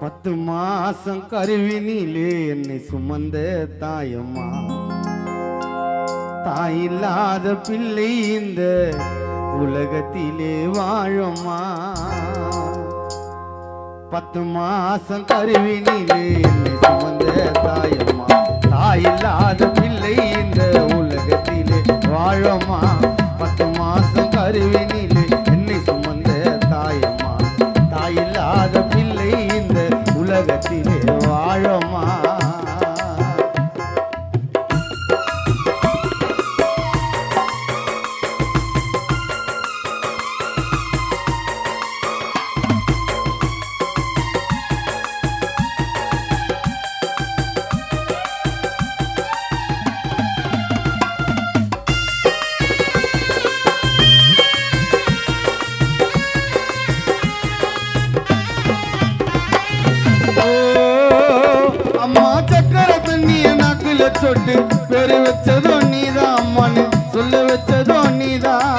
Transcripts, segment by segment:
10 மாசம் கருவினிலே என்னை சுமந்த தாயம்மா, தாயில்லாத பிள்ளை இந்த உலகத்திலே வாழம்மா. 10 மாசம் கருவினிலே என்னை சுமந்த தாயம்மா, தாயில்லாத பிள்ளை இந்த உலகத்திலே வாழம்மா. 10 மாசம் கருவினிலே என்னை சுமந்த தாயம்மா, தாயில்லாத பிள்ளை இந்த உலகத்திலே வாழம்மா. அம்மா சக்கரை தண்ணிய நாக்குல சொட்டு பெரு வச்சதோ நீதான், அம்மான்னு சொல்ல வச்சதோ நீதான்.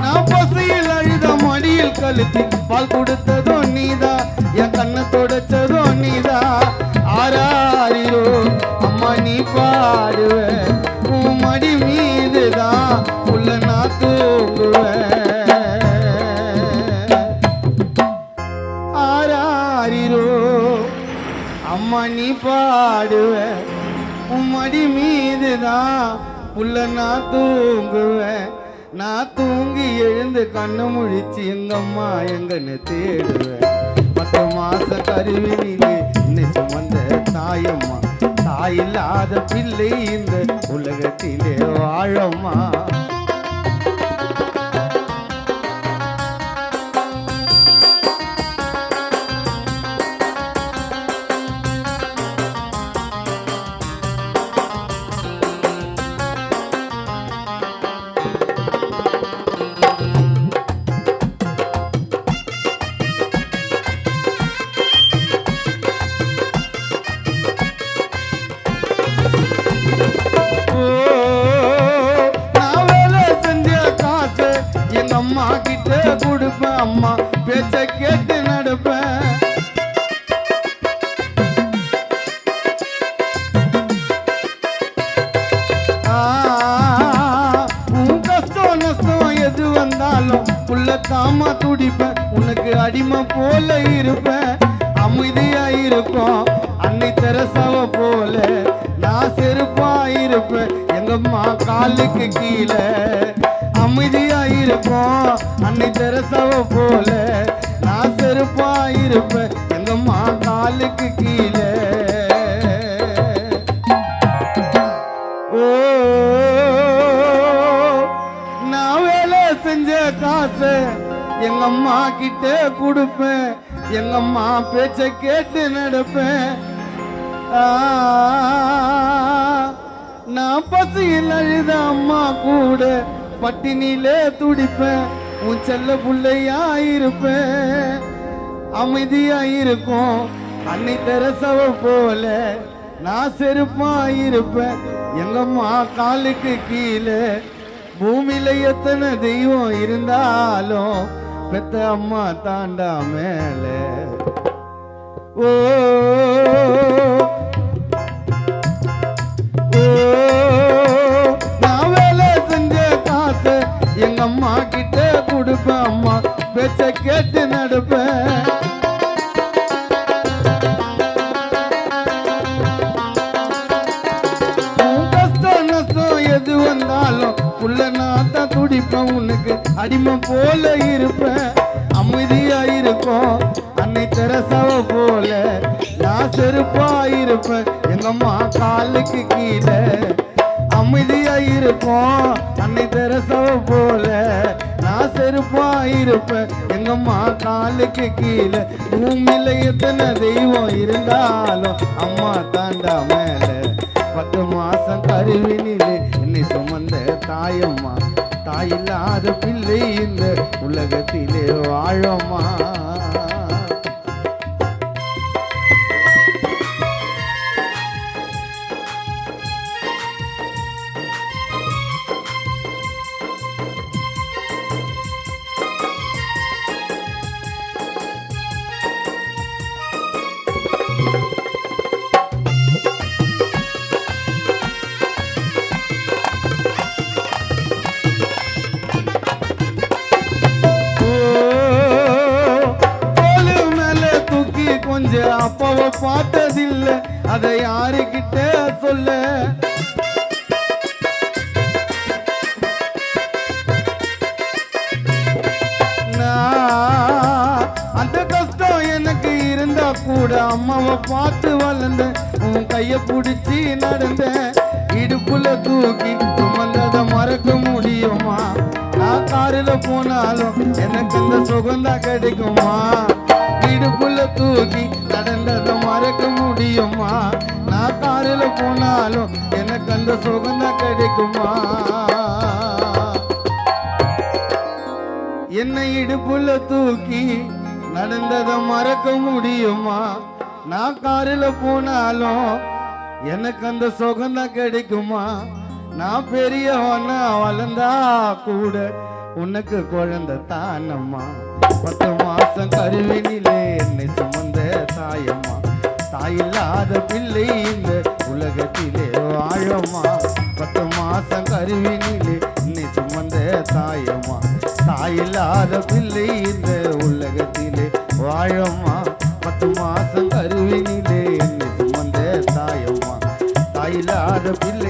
நான் பசையில் அழுத மடியில் கழுத்தி பால் கொடுத்ததோ நீதான், என் கண்ணை தொடச்சதோ நீதான். ஆராரிரோ அம்மா நீ பாடுவ, உன் மடி மீதுதான் உள்ள நான் தூங்குவேன். ஆராரிரோ அம்மா நீ பாடுவ, உன் மடி மீதுதான் உள்ள நான் தூங்குவேன். நான் தூங்கி எழுந்து கண்ணு முழிச்சு எங்கம்மா எங்கன்னு தேடுவேன். 10 மாசம் கருவினிலே என்னை சுமந்த தாயம்மா, தாயில்லாத பிள்ளை இந்த உலகத்திலே வாழம்மா. அம்மா கிட்ட கொடுப்பேன், அம்மா பேச்ச கேட்டு நடப்பேன். உன் கஷ்டம் நஷ்டம் எது வந்தாலும் உள்ள தாமா துடிப்பேன். உனக்கு அடிமை போல இருப்பேன், அமைதியா இருக்கும் அன்னை தெரசாவ போல. நான் செருப்பா இருப்பேன் எங்கம்மா காலுக்கு கீழே, அமைதியா இருப்போம் அன்னை தெரசாவ போல. நான் செருப்பா இருப்பேன் எங்கம்மா காலுக்கு கீழே. ஓ நான் வேலை செஞ்ச காசு எங்கம்மா கிட்ட கொடுப்பேன், எங்கம்மா பேச்ச கேட்டு நடப்பேன். நான் பசியில் அழுத அம்மா கூட பட்டினிலே துடிப்பேன். உன் செல்ல புள்ளையா இருப்பேன், அமைதியா இருக்கும் அன்னை தெரசாவ போல. நான் செருப்பா இருப்பேன் எங்கம்மா காலுக்கு கீழே. பூமியில எத்தனை தெய்வம் இருந்தாலும் பெத்த அம்மா தாண்டா மேல. ஓ எங்கம்மா கிட்ட கொடுப்பேன், அம்மா பேச்ச கேட்டு நடப்பேன். கஷ்டம் நஷ்டம் எது வந்தாலும் உள்ள நான் தான் துடிப்பேன். உனக்கு அடிமை போல இருப்பேன், அமைதியா இருக்கும் அன்னை தெரசாவ போல. நான் செருப்பா இருப்பேன் எங்கம்மா காலுக்கு கீழே, அமைதியா இருக்கும் அன்னை தெரசாவ போல. நான் செருப்பா இருப்பேன் எங்கம்மா காலுக்கு கீழே. பூமியில எத்தனை தெய்வம் இருந்தாலும் அம்மா தாண்டா மேல. 10 மாசம் கருவினிலே என்னை சுமந்த தாயம்மா, தாயில்லாத பிள்ளை இந்த உலகத்திலே வாழம்மா. தூக்கி சுமந்தத மறக்க முடியுமா? நான் காரில் போனாலும் எனக்கு அந்த சுகந்தான் கிடைக்குமா? இடுப்புல தூக்கி நடந்ததை மறக்க முடியுமா? நான் காரில் போனாலும் எனக்கு அந்த சுகந்தான் கிடைக்குமா? என்னை இடுப்புல தூக்கி நடந்ததை மறக்க முடியுமா? நான் காரில் போனாலும் எனக்கு அந்த சுகந்தான் கிடைக்குமா? நான் பெரியவனா வளர்ந்தா கூட உனக்கு குழந்தை தானம்மா. 10 மாசம் கருவினிலே என்னை சுமந்த தாயம்மா. தாயில்லாத பிள்ளை இந்த உலகத்திலே வாழம்மா. 10 மாசம் கருவினிலே என்னை சுமந்த தாயம்மா. தாயில்லாத பிள்ளை இந்த உலகத்திலே வாழம்மா. 10 மாசம் கருவினிலே என்னை சுமந்த தாயம்மா. தாயில்லாத பிள்ளை